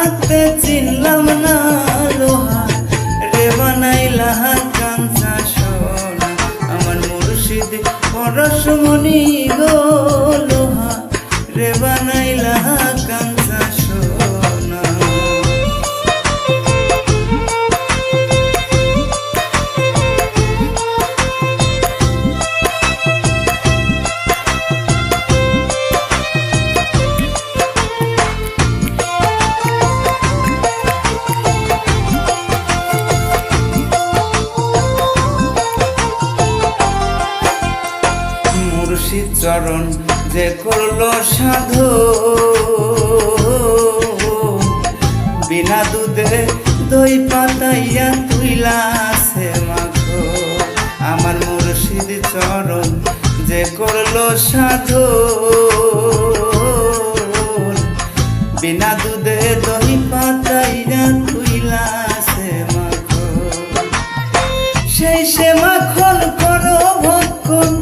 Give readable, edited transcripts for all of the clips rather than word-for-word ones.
থাকতে চিনলাম না লোহা রে বানাইলা কাঞ্চা সোনা আমার মুর্শিদ পরশমণি গো লোহা রে বানাইলা কাঞ্চা সোনা। মুর্শিদ চরণ যে করলো সাধু বিনা দুধে দই পাতাইয়া তুইলাছে মাখো আমার মুর্শিদ চরণ যে করলো সাধু বিনা দুধে দই পাতাইয়া তুইলাছে মাখো সেই সে মাখন করো ভক্ষণ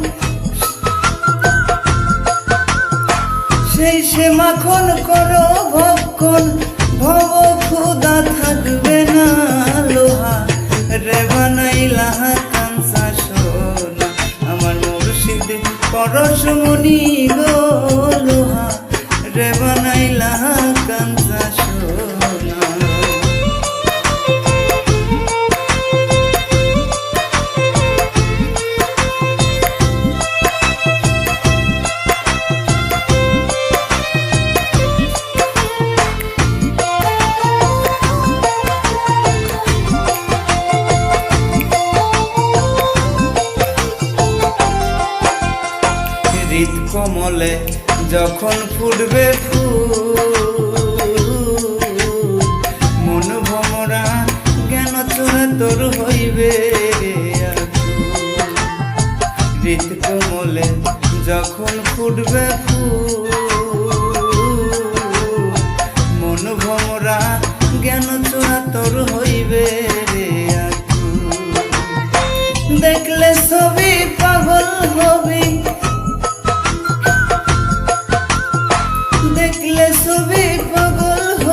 সেই সে মাখন করো ভক্ষণ ভব ক্ষুধা থাকবে না লোহা রে বানাইলা কাঞ্চা সোনা আমার মুর্শিদ পরশমণি গো লোহা রে বানাইলা কাঞ্চা সোনা। হৃদ কমলে যখন ফুটবে ফুল মন ভমরা জ্ঞান চোরা তোর হইবে হৃদ কমলে যখন ফুটবে ফুল মন ভমরা জ্ঞান চোরা তোর হইবে দেখলে ছবি পাগল হবি দেখলে ছবি পাগল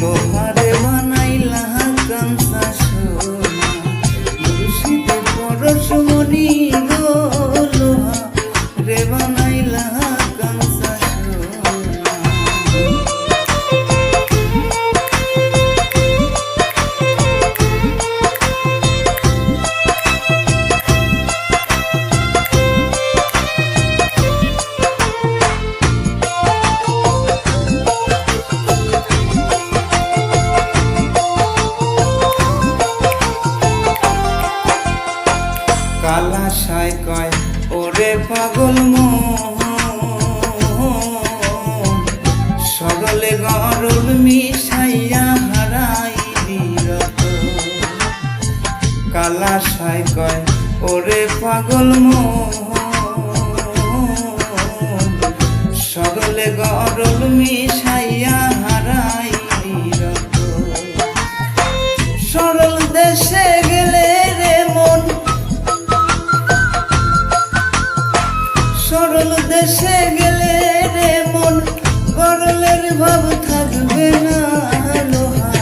লোহারে বানাইলা কাঞ্চা সোনা মুর্শিদ পরশমণি গো লোহা রে বানাইলা কাঞ্চা সোনা। কালা সাই কয় ওরে পাগল সরলে গরল মিশাইয়া হারাইলি রতন কালা সাই কয় ওরে পাগল সরলে গরল মিশাইয়া হারাইলি রতন সরল দেশে গেলে রে মন সরল দেশে গেলে রে মন গরলের ভাব থাকবে না লোহা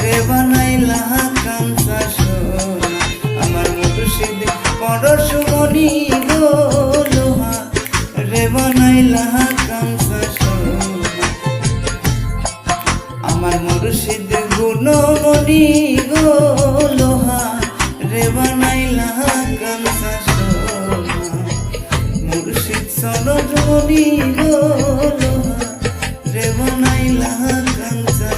রে বানাইলা কাঞ্চা সোনা আমার মুর্শিদ পরশমণি গো লোহা রে বানাইলা কাঞ্চা সোনা আমার মুর্শিদ গুণমণি গো লোহা রে বানাইলা কাঞ্চা সোনা মুর্শিদ সরজমণি গো লোহা রে বানাইলা কাঞ্চা।